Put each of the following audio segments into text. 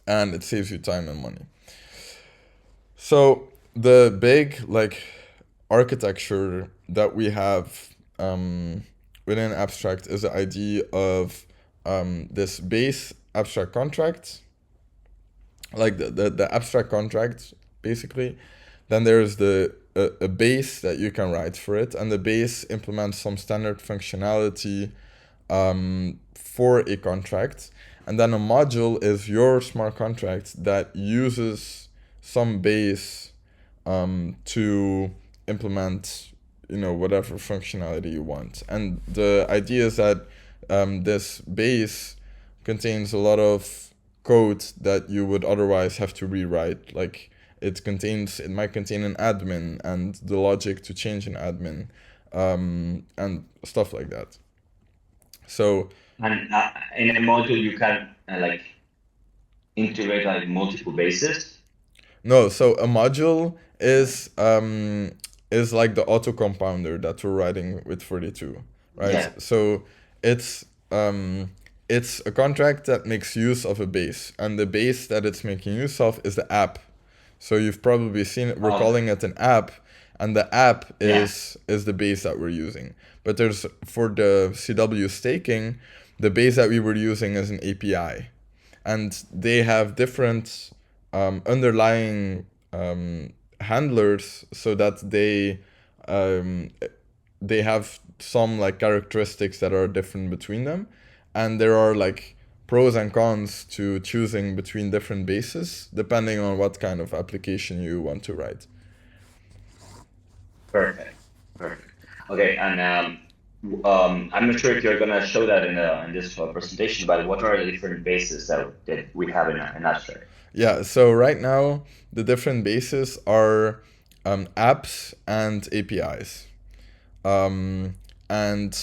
and it saves you time and money. So the big like architecture that we have within Abstract is the idea of this base abstract contract, like the abstract contract basically. Then there's a base that you can write for it, and the base implements some standard functionality for a contract. And then a module is your smart contract that uses some base to implement, whatever functionality you want. And the idea is that this base contains a lot of code that you would otherwise have to rewrite. Like it might contain an admin and the logic to change an admin, and stuff like that. So And in a module, you can like integrate like multiple bases. no, so a module is like the auto compounder that we're writing with 42, right? Yeah. So it's um it's a contract that makes use of a base, and the base that it's making use of is the app. So you've probably seen it. We're Oh, calling it an app, and the app yeah. is the base that we're using. But there's for the CW staking, the base that we were using is an API, and they have different underlying handlers, so that um, they have some like characteristics that are different between them, and there are like pros and cons to choosing between different bases depending on what kind of application you want to write. Perfect. Perfect. Okay, and I'm not sure if you're gonna show that in this presentation, but what are the different bases that we have in Abstract? Yeah, so right now the different bases are apps and APIs. And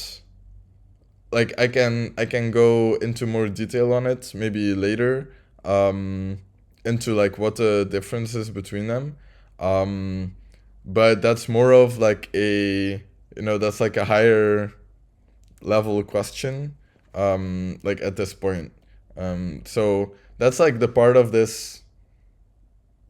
like I can go into more detail on it maybe later, into like what the difference is between them. Um, but that's more of like that's like a higher level question, like at this point. So that's like the part of this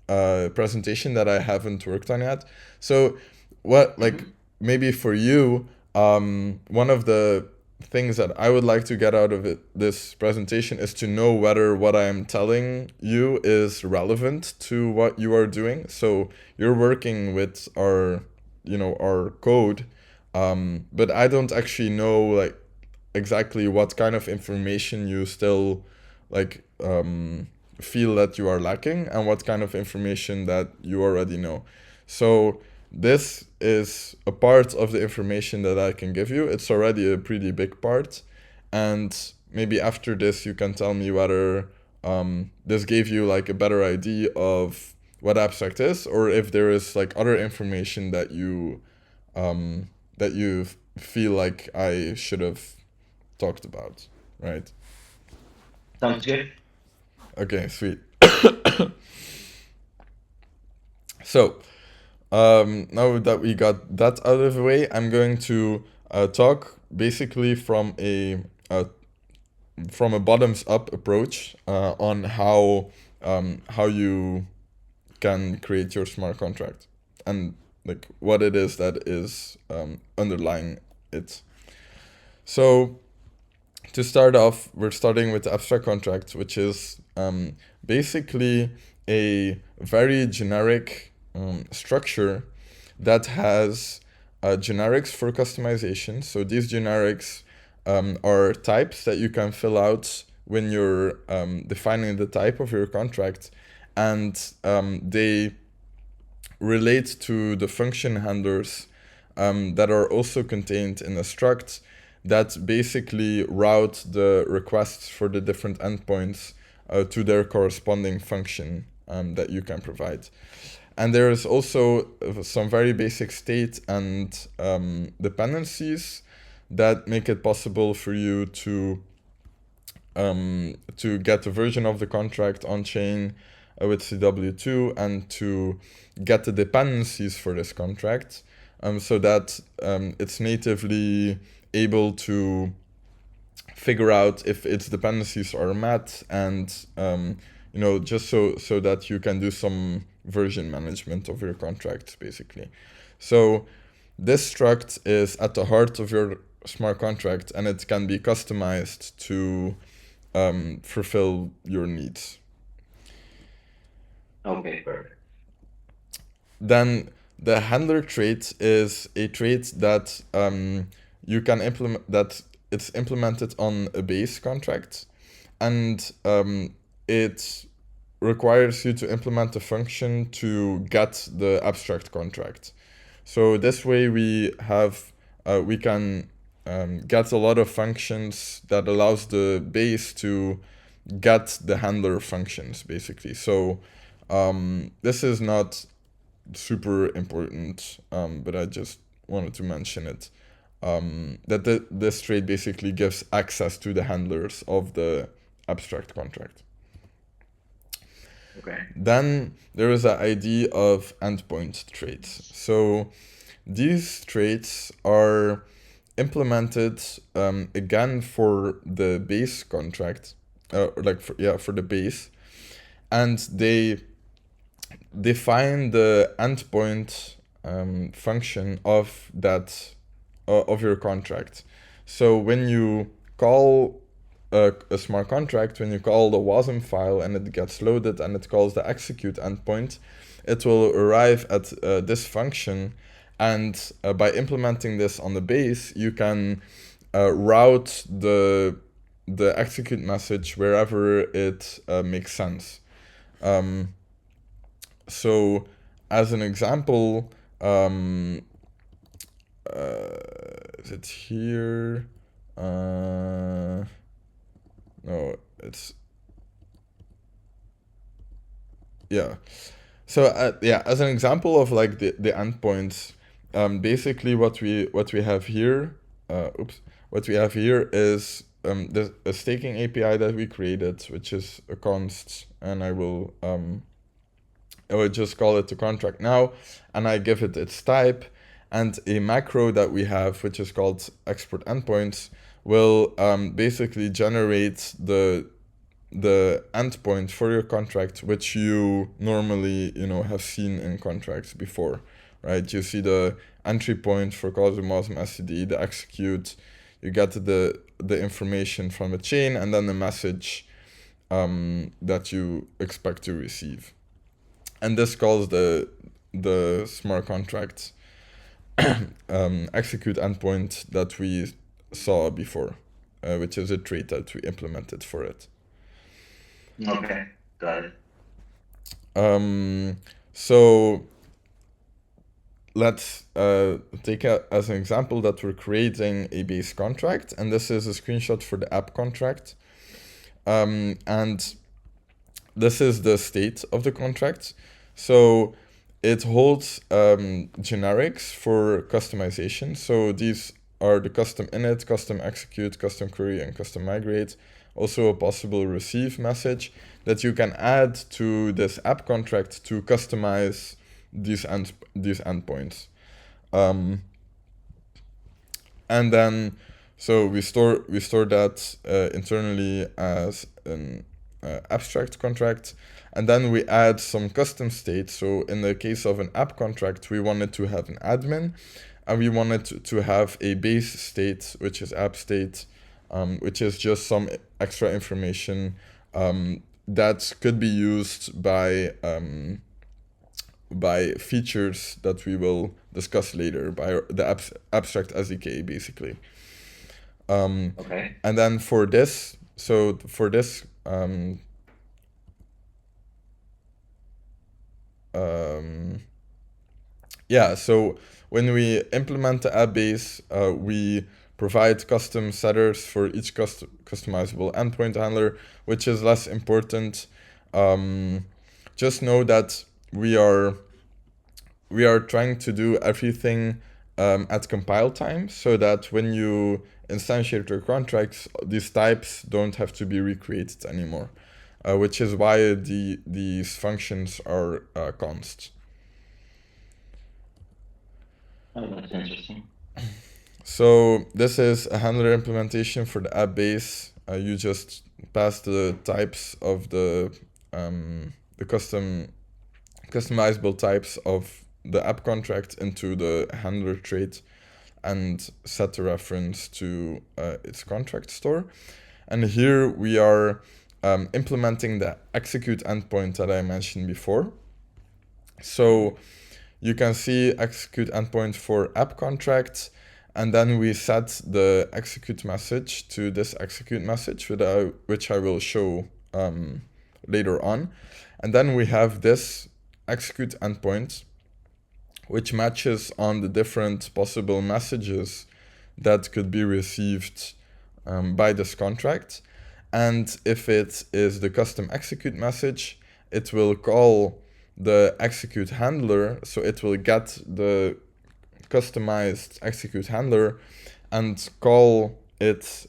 presentation that I haven't worked on yet. So what like Mhm. maybe for you, one of the things that I would like to get out of this presentation is to know whether what I am telling you is relevant to what you are doing. So you're working with our code, but I don't actually know like exactly what kind of information you still like feel that you are lacking, and what kind of information that you already know. So this is a part of the information that I can give you. It's already a pretty big part, and maybe after this you can tell me whether this gave you like a better idea of what abstract is, or if there is like other information that you feel like I should have talked about, right? Sounds good. Okay, sweet. So, now that we got that out of the way, I'm going to talk basically from a bottoms up approach on how you can create your smart contract, and like what it is that is underlying it. So to start off, we're starting with the abstract contract, which is basically a very generic structure that has generics for customization. So these generics are types that you can fill out when you're defining the type of your contract, and they relate to the function handlers that are also contained in a struct that basically route the requests for the different endpoints to their corresponding function that you can provide. And there is also some very basic state and dependencies that make it possible for you to get a version of the contract on chain with CW2, and to get the dependencies for this contract, so that it's natively able to figure out if its dependencies are met, and just so that you can do some version management of your contract, basically. So this struct is at the heart of your smart contract, and it can be customized to fulfill your needs. Okay, perfect. Then the handler trait is a trait that you can implement, that it's implemented on a base contract, and it requires you to implement a function to get the abstract contract. So this way we can get a lot of functions that allows the base to get the handler functions, basically. So this is not super important, but I just wanted to mention it. That this trait basically gives access to the handlers of the abstract contract. Okay. Then there is an idea of endpoint traits. So these traits are implemented again for the base contract, for the base, and they define the endpoint function of that of your contract. So when you call a smart contract, when you call the WASM file and it gets loaded and it calls the execute endpoint, it will arrive at this function, and by implementing this on the base, you can route the execute message wherever it makes sense. So as an example, is it here? No, it's yeah. So as an example of like the endpoints, basically what we have here, what we have here is a staking API that we created, which is a const, and I will just call it the contract now, and I give it its type, and a macro that we have, which is called export endpoints, will basically generate the endpoint for your contract, which you normally have seen in contracts before, right? You see the entry point for CosmWasm SDK, the execute, you get the information from the chain, and then the message that you expect to receive. And this calls the smart contract execute endpoint that we saw before, which is a trait that we implemented for it. Okay, got it. So let's take as an example that we're creating a base contract, and this is a screenshot for the app contract. And this is the state of the contract. So it holds generics for customization. So these are the custom init, custom execute, custom query, and custom migrate. Also a possible receive message that you can add to this app contract to customize these endpoints. And then so we store that internally as an abstract contract, and then we add some custom state. So in the case of an app contract, we wanted to have an admin, and we wanted to have a base state, which is app state, which is just some extra information that could be used by features that we will discuss later, by the AbstractSDK, basically. Okay. And then for this, so when we implement the app base, we provide custom setters for each customizable endpoint handler, which is less important. Just know that we are trying to do everything at compile time, so that when you instantiate your contracts, these types don't have to be recreated anymore, which is why these functions are const. Oh, that's interesting. So this is a handler implementation for the app base. You just pass the types of the the customizable types of the app contract into the handler trait and set the reference to its contract store. And here we are implementing the execute endpoint that I mentioned before. So you can see execute endpoint for app contract, and then we set the execute message to this execute message, which I will show later on. And then we have this execute endpoint, which matches on the different possible messages that could be received by this contract. And if it is the custom execute message, it will call the execute handler, so it will get the customized execute handler and call it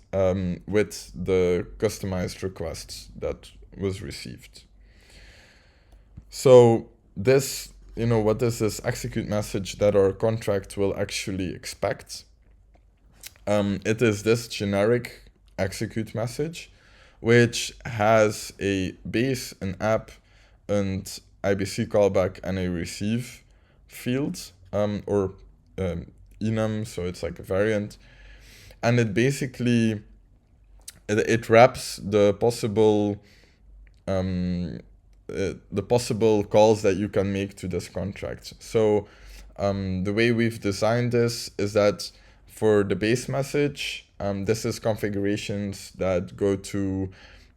with the customized request that was received. So this, what is this execute message that our contract will actually expect? It is this generic execute message, which has a base, an app, and IBC callback and a receive field, or enum, so it's like a variant. And it basically, it wraps the possible calls that you can make to this contract. So the way we've designed this is that for the base message, this is configurations that go to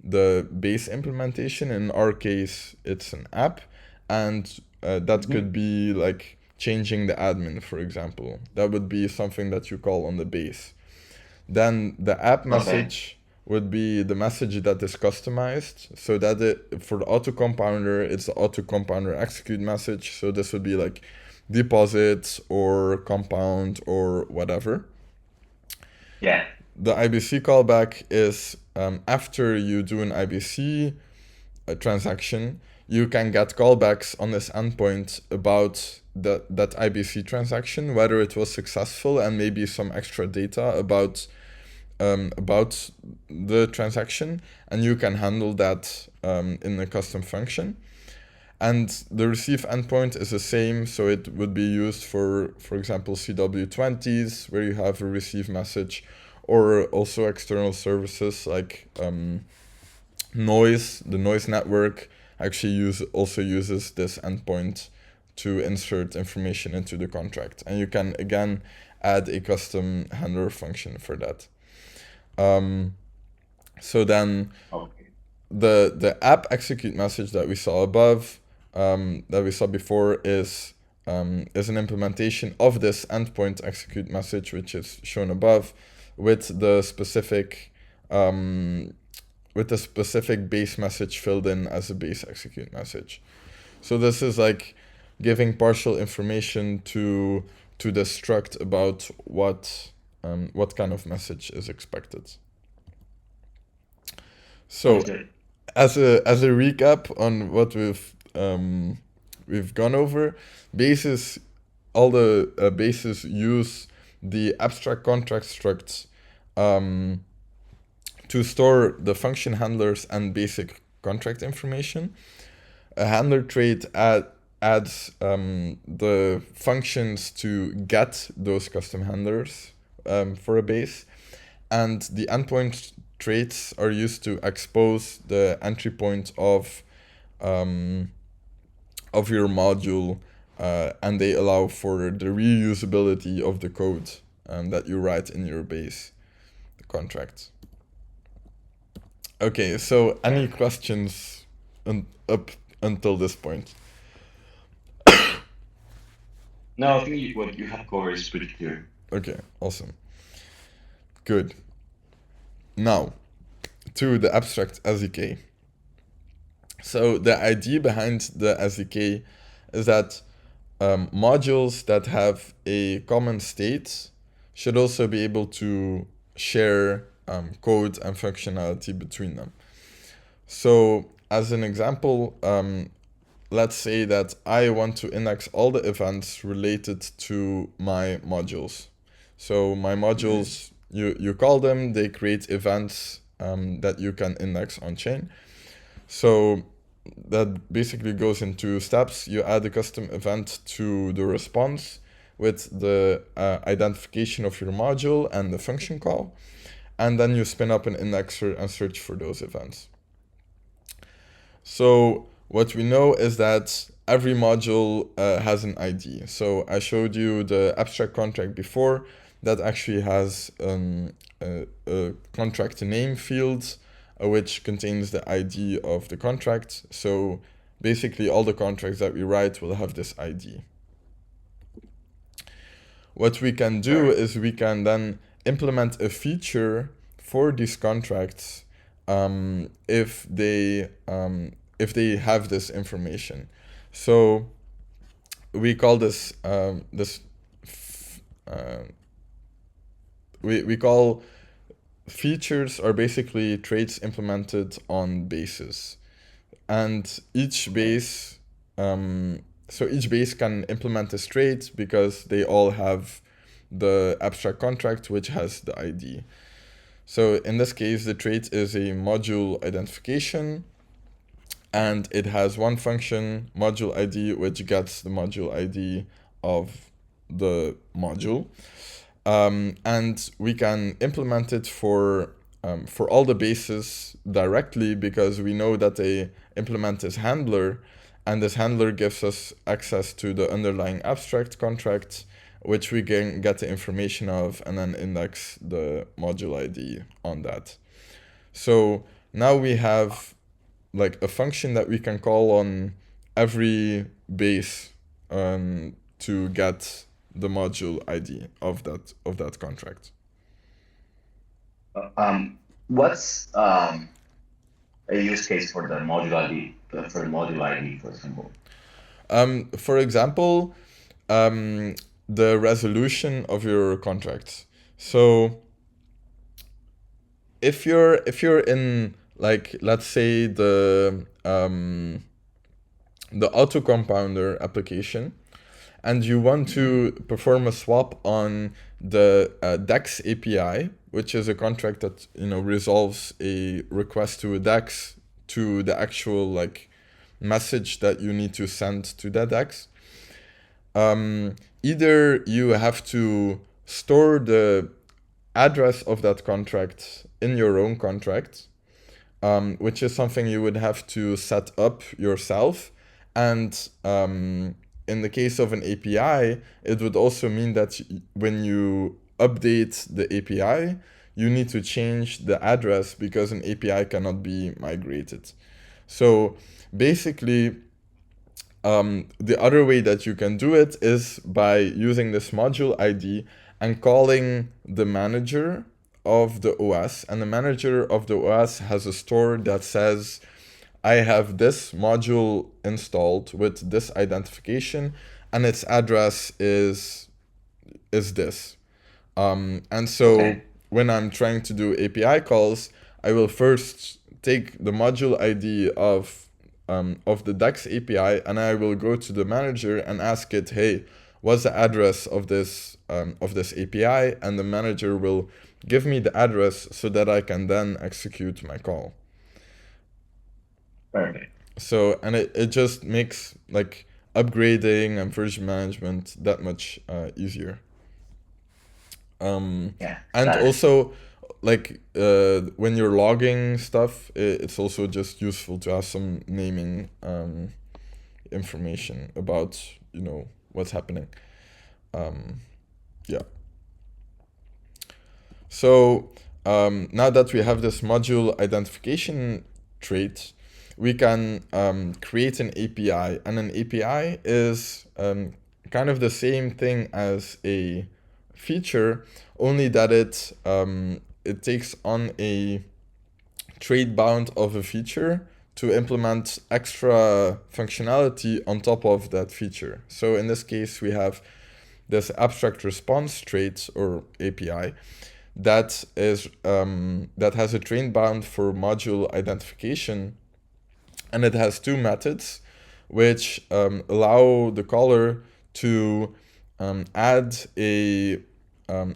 the base implementation. In our case, it's an app, and that could be like changing the admin, for example. That would be something that you call on the base. Then the app message would be the message that is customized. So that for the auto compounder, it's the auto compounder execute message. So this would be like deposit or compound or whatever. Yeah. The IBC callback is after you do an IBC transaction, you can get callbacks on this endpoint about that IBC transaction, whether it was successful, and maybe some extra data about the transaction, and you can handle that in a custom function. And the receive endpoint is the same, so it would be used for example, CW20s, where you have a receive message, or also external services like noise. The noise network actually also uses this endpoint to insert information into the contract. And you can, again, add a custom handler function for that. So then the app execute message that we saw above, that we saw before, is an implementation of this endpoint execute message, which is shown above, with the specific base message filled in as a base execute message. So this is like giving partial information to the struct about what kind of message is expected. So as a recap on what we've gone over, all the bases use the abstract contract structs to store the function handlers and basic contract information. A handler trait adds the functions to get those custom handlers for a base, and the endpoint traits are used to expose the entry point of your module, and they allow for the reusability of the code that you write in your base contract. Okay, so any questions up until this point? No, I think what you have covered is pretty clear. Okay, awesome. Good. Now, to the abstract SDK. So the idea behind the SDK is that modules that have a common state should also be able to share code and functionality between them. So as an example, let's say that I want to index all the events related to my modules. So my modules, you call them, they create events that you can index on chain. So that basically goes in two steps. You add a custom event to the response with the identification of your module and the function call, and then you spin up an indexer and search for those events. So what we know is that every module has an ID. So I showed you the abstract contract before that actually has a contract name field which contains the ID of the contract. So basically all the contracts that we write will have this ID. What we can do is we can then implement a feature for these contracts if they have this information. So we call this we call features are basically traits implemented on bases, and each base so each base can implement a trait because they all have the abstract contract which has the ID. So in this case, the trait is a module identification, and it has one function, module ID, which gets the module ID of the module. And we can implement it for all the bases directly because we know that they implement this handler, and this handler gives us access to the underlying abstract contract, which we can get the information of and then index the module ID on that. So now we have like a function that we can call on every base to get the module ID of that contract. What's a use case for the module ID for example? For example, the resolution of your contract. So if you're in, like, let's say the autocompounder application, and you want to perform a swap on the DEX API, which is a contract that resolves a request to a DEX to the actual like message that you need to send to that DEX. Either you have to store the address of that contract in your own contract, which is something you would have to set up yourself. And in the case of an API, it would also mean that when you update the API, you need to change the address because an API cannot be migrated. So basically, the other way that you can do it is by using this module ID and calling the manager of the OS. And the manager of the OS has a store that says, I have this module installed with this identification, and its address is this. And so when I'm trying to do API calls, I will first take the module ID of the DEX API, and I will go to the manager and ask it, hey, what's the address of this API? And the manager will give me the address so that I can then execute my call. Perfect. So, and it just makes like upgrading and version management that much easier. And also, like when you're logging stuff, it's also just useful to have some naming information about what's happening. Yeah. So now that we have this module identification trait, we can create an API, and an API is kind of the same thing as a feature, only that it takes on a trait bound of a feature to implement extra functionality on top of that feature. So in this case, we have this abstract response trait or API that is that has a trait bound for module identification, and it has two methods which allow the caller to add an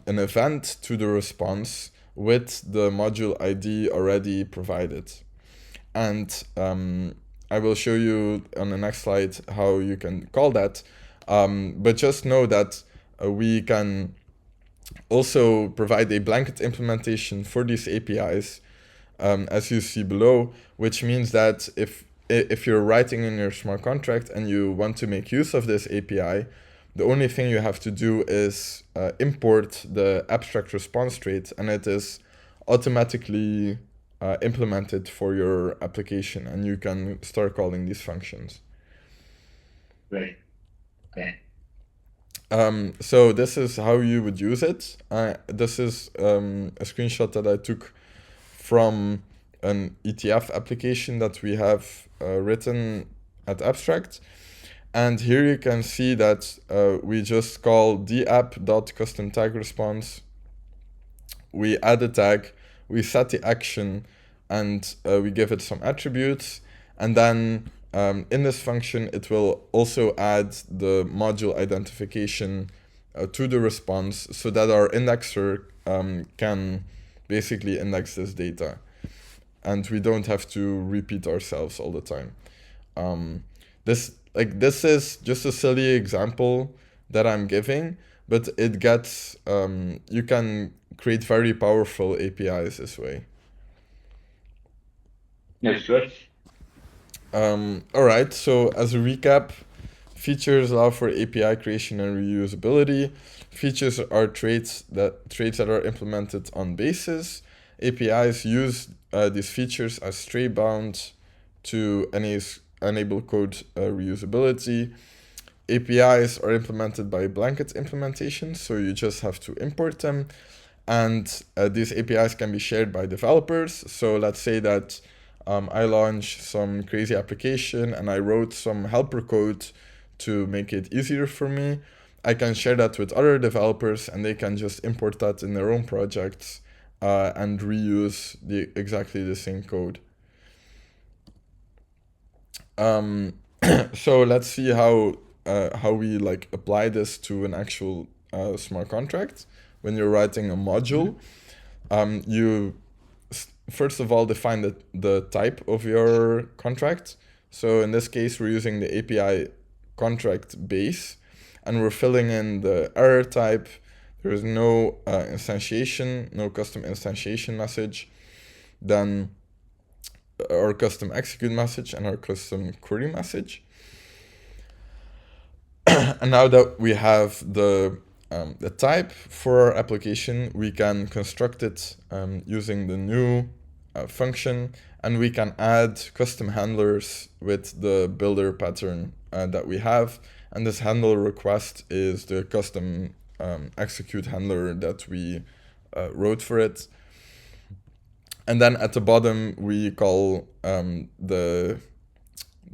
event to the response with the module ID already provided. And I will show you on the next slide how you can call that. But just know that we can also provide a blanket implementation for these APIs, as you see below, which means that if you're writing in your smart contract and you want to make use of this API, the only thing you have to do is import the abstract response rate, and it is automatically implemented for your application, and you can start calling these functions. Great. Okay. So this is how you would use it. This is a screenshot that I took from an ETF application that we have written at Abstract. And here you can see that we just call dapp.customTagResponse. We add a tag, we set the action, and we give it some attributes. And then in this function, it will also add the module identification to the response so that our indexer can basically index this data. And we don't have to repeat ourselves all the time. This is just a silly example that I'm giving, but it gets, you can create very powerful APIs this way. That's good. All right, so as a recap, features allow for API creation and reusability. Features are traits that are implemented on basis. APIs use these features as stray bound to enable code reusability. APIs are implemented by blanket implementations, so you just have to import them. And these APIs can be shared by developers. So let's say that I launch some crazy application and I wrote some helper code to make it easier for me. I can share that with other developers and they can just import that in their own projects and reuse exactly the same code. So let's see how we apply this to an actual smart contract. When you're writing a module, you first of all define the type of your contract. So in this case, we're using the API contract base, and we're filling in the error type. There is no instantiation, no custom instantiation message. Then our custom execute message and our custom query message. And now that we have the type for our application, we can construct it using the new function, and we can add custom handlers with the builder pattern that we have. And this handler request is the custom execute handler that we wrote for it. And then at the bottom, we call the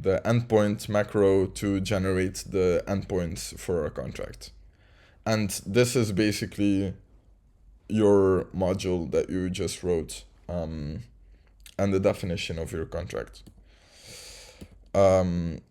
endpoint macro to generate the endpoints for our contract. And this is basically your module that you just wrote and the definition of your contract. And